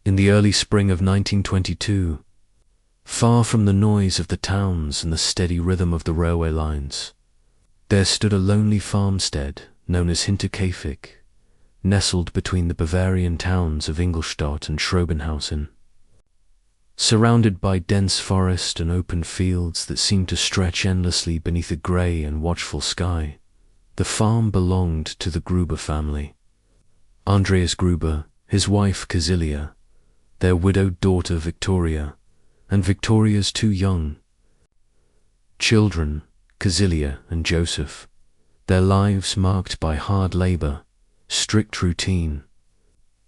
In the early spring of 1922, far from the noise of the towns and the steady rhythm of the railway lines, there stood a lonely farmstead known as Hinterkaifeck, nestled between the Bavarian towns of Ingolstadt and Schrobenhausen. Surrounded by dense forest and open fields that seemed to stretch endlessly beneath a grey and watchful sky, the farm belonged to the Gruber family. Andreas Gruber, his wife Casilia, their widowed daughter Victoria, and Victoria's two young children, Casilia and Joseph, their lives marked by hard labour, strict routine,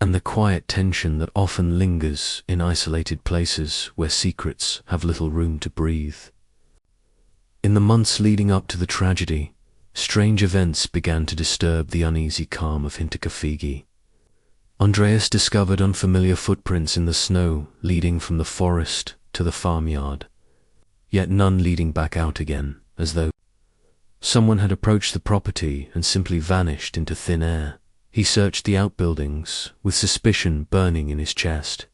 and the quiet tension that often lingers in isolated places where secrets have little room to breathe. In the months leading up to the tragedy, strange events began to disturb the uneasy calm of Hinterkaifeck. Andreas discovered unfamiliar footprints in the snow leading from the forest to the farmyard, yet none leading back out again, as though someone had approached the property and simply vanished into thin air. He searched the outbuildings with suspicion burning in his chest,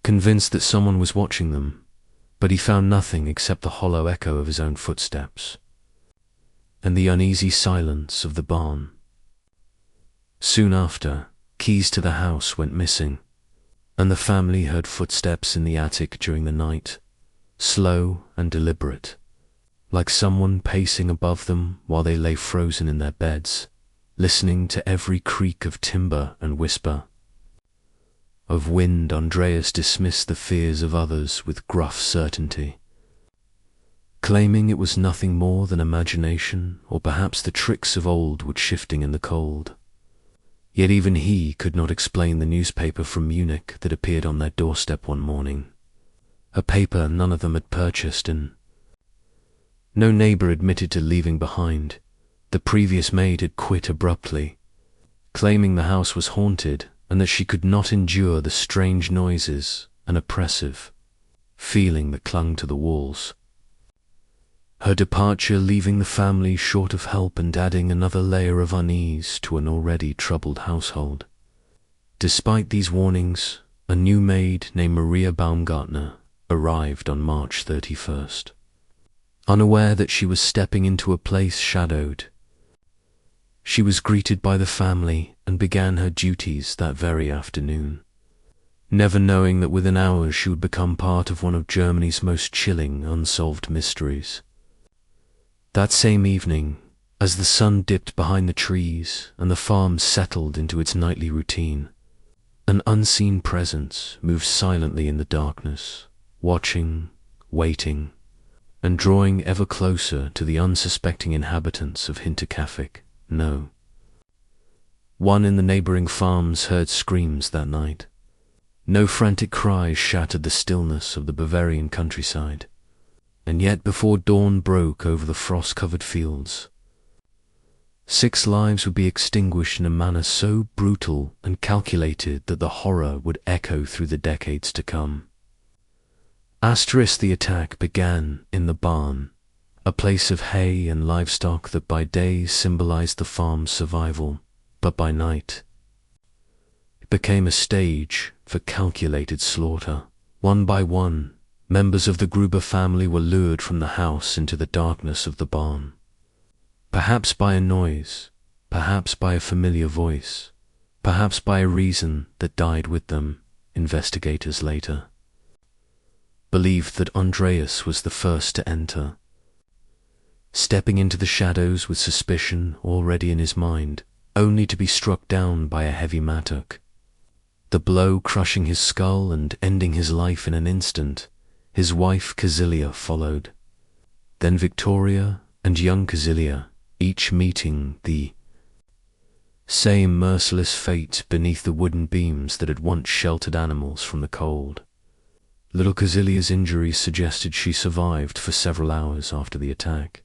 convinced that someone was watching them, but he found nothing except the hollow echo of his own footsteps and the uneasy silence of the barn. Soon after, keys to the house went missing, and the family heard footsteps in the attic during the night, slow and deliberate, like someone pacing above them while they lay frozen in their beds, listening to every creak of timber and whisper of wind. Andreas dismissed the fears of others with gruff certainty, claiming it was nothing more than imagination or perhaps the tricks of old wood shifting in the cold. Yet even he could not explain the newspaper from Munich that appeared on their doorstep one morning, a paper none of them had purchased, and no neighbour admitted to leaving behind. The previous maid had quit abruptly, claiming the house was haunted and that she could not endure the strange noises and oppressive feeling that clung to the walls. Her departure leaving the family short of help and adding another layer of unease to an already troubled household. Despite these warnings, a new maid named Maria Baumgartner arrived on March 31st. Unaware that she was stepping into a place shadowed, she was greeted by the family and began her duties that very afternoon, never knowing that within hours she would become part of one of Germany's most chilling unsolved mysteries. That same evening, as the sun dipped behind the trees and the farm settled into its nightly routine, an unseen presence moved silently in the darkness, watching, waiting, and drawing ever closer to the unsuspecting inhabitants of Hinterkaifeck. No one in the neighbouring farms heard screams that night. No frantic cries shattered the stillness of the Bavarian countryside. And yet before dawn broke over the frost-covered fields, 6 lives would be extinguished in a manner so brutal and calculated that the horror would echo through the decades to come. The attack began in the barn, a place of hay and livestock that by day symbolized the farm's survival, but by night it became a stage for calculated slaughter. One by one, members of the Gruber family were lured from the house into the darkness of the barn. Perhaps by a noise, perhaps by a familiar voice, perhaps by a reason that died with them, investigators later believed that Andreas was the first to enter, stepping into the shadows with suspicion already in his mind, only to be struck down by a heavy mattock, the blow crushing his skull and ending his life in an instant. His wife Casilia followed, then Victoria and young Casilia, each meeting the same merciless fate beneath the wooden beams that had once sheltered animals from the cold. Little Casilia's injuries suggested she survived for several hours after the attack,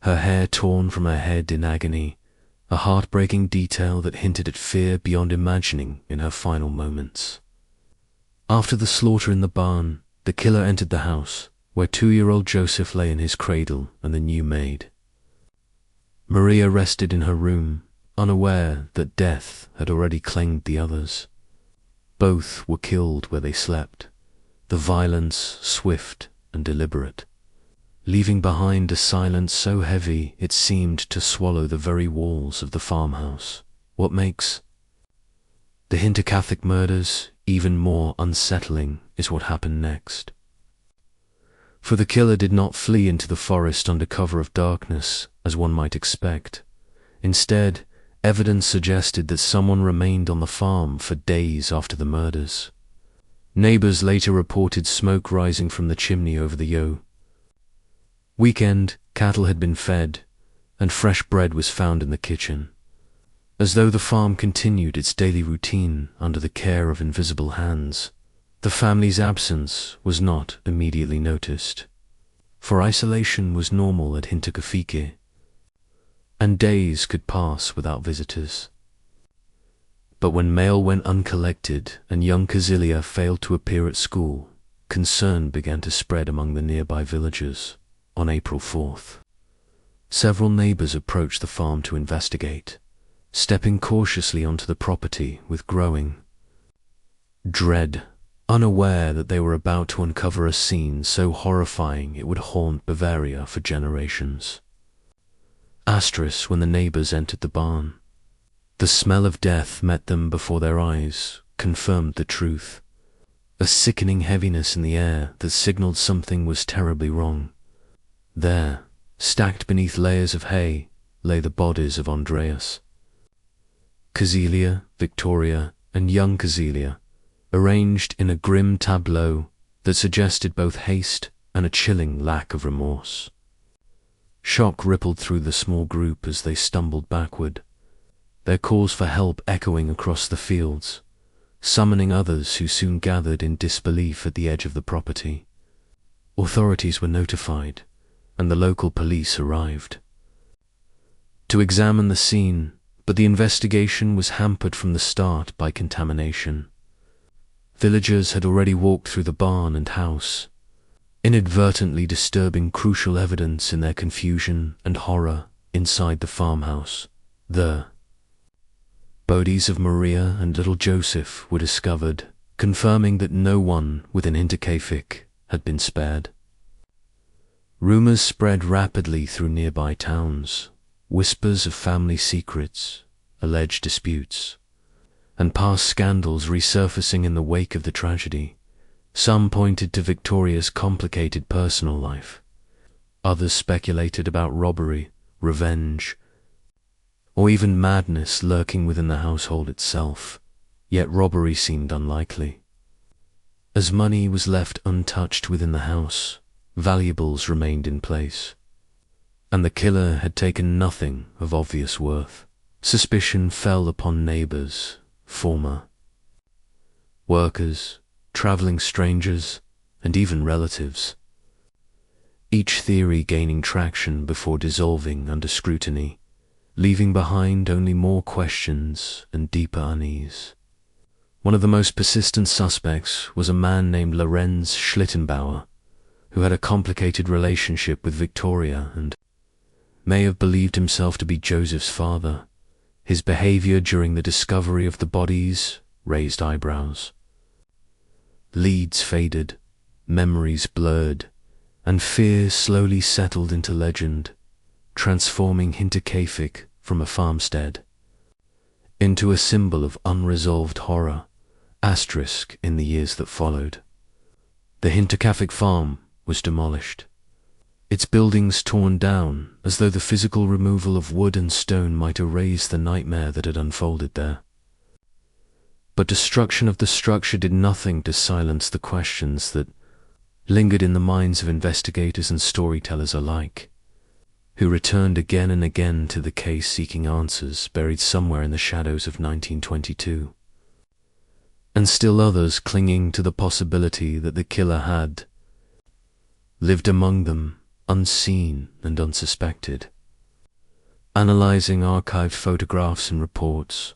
her hair torn from her head in agony, a heartbreaking detail that hinted at fear beyond imagining in her final moments. After the slaughter in the barn, the killer entered the house, where 2-year-old Joseph lay in his cradle and the new maid. Maria rested in her room, unaware that death had already claimed the others. Both were killed where they slept, the violence swift and deliberate, leaving behind a silence so heavy it seemed to swallow the very walls of the farmhouse. What makes the Hinterkaifeck murders even more unsettling is what happened next. For the killer did not flee into the forest under cover of darkness, as one might expect. Instead, evidence suggested that someone remained on the farm for days after the murders. Neighbors later reported smoke rising from the chimney over the weekend. Cattle had been fed, and fresh bread was found in the kitchen, as though the farm continued its daily routine under the care of invisible hands. The family's absence was not immediately noticed, for isolation was normal at Hinterkaifeck, and days could pass without visitors. But when mail went uncollected and young Kazilia failed to appear at school, concern began to spread among the nearby villagers. On April 4th, several neighbors approached the farm to investigate, stepping cautiously onto the property with growing dread, unaware that they were about to uncover a scene so horrifying it would haunt Bavaria for generations. When the neighbors entered the barn, the smell of death met them before their eyes, confirmed the truth. A sickening heaviness in the air that signaled something was terribly wrong. There, stacked beneath layers of hay, lay the bodies of Andreas, Kazilia, Victoria, and young Kazilia, arranged in a grim tableau that suggested both haste and a chilling lack of remorse. Shock rippled through the small group as they stumbled backward, their calls for help echoing across the fields, summoning others who soon gathered in disbelief at the edge of the property. Authorities were notified, and the local police arrived to examine the scene, but the investigation was hampered from the start by contamination. Villagers had already walked through the barn and house, inadvertently disturbing crucial evidence in their confusion and horror inside the farmhouse. The bodies of Maria and little Joseph were discovered, confirming that no one within Hinterkaifeck had been spared. Rumors spread rapidly through nearby towns, whispers of family secrets, alleged disputes, and past scandals resurfacing in the wake of the tragedy. Some pointed to Victoria's complicated personal life. Others speculated about robbery, revenge, or even madness lurking within the household itself. Yet robbery seemed unlikely. As money was left untouched within the house, valuables remained in place, and the killer had taken nothing of obvious worth. Suspicion fell upon neighbors, former workers, traveling strangers, and even relatives, each theory gaining traction before dissolving under scrutiny, leaving behind only more questions and deeper unease. One of the most persistent suspects was a man named Lorenz Schlittenbauer, who had a complicated relationship with Victoria and may have believed himself to be Joseph's father. His behavior during the discovery of the bodies raised eyebrows. Leads faded, memories blurred, and fear slowly settled into legend, transforming Hinterkaifeck from a farmstead into a symbol of unresolved horror. In the years that followed, the Hinterkaifeck farm was demolished, its buildings torn down as though the physical removal of wood and stone might erase the nightmare that had unfolded there. But destruction of the structure did nothing to silence the questions that lingered in the minds of investigators and storytellers alike, who returned again and again to the case seeking answers buried somewhere in the shadows of 1922. And still others clinging to the possibility that the killer had lived among them, unseen and unsuspected. Analyzing archived photographs and reports,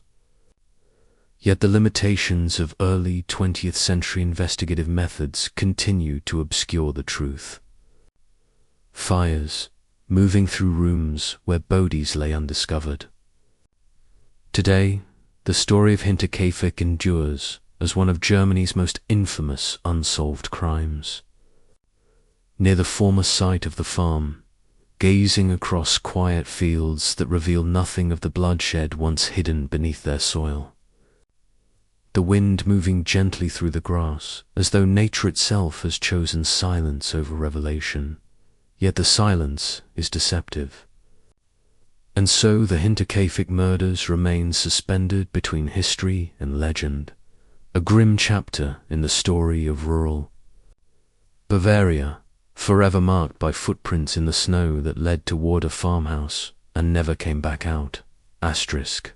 yet the limitations of early 20th century investigative methods continued to obscure the truth. Fires, moving through rooms where bodies lay undiscovered. Today, the story of Hinterkaifeck endures, as one of Germany's most infamous unsolved crimes. Near the former site of the farm, gazing across quiet fields that reveal nothing of the bloodshed once hidden beneath their soil. The wind moving gently through the grass, as though nature itself has chosen silence over revelation, yet the silence is deceptive. And so the Hinterkaifeck Murders remain suspended between history and legend, a grim chapter in the story of rural Bavaria, forever marked by footprints in the snow that led toward a farmhouse and never came back out. Asterisk.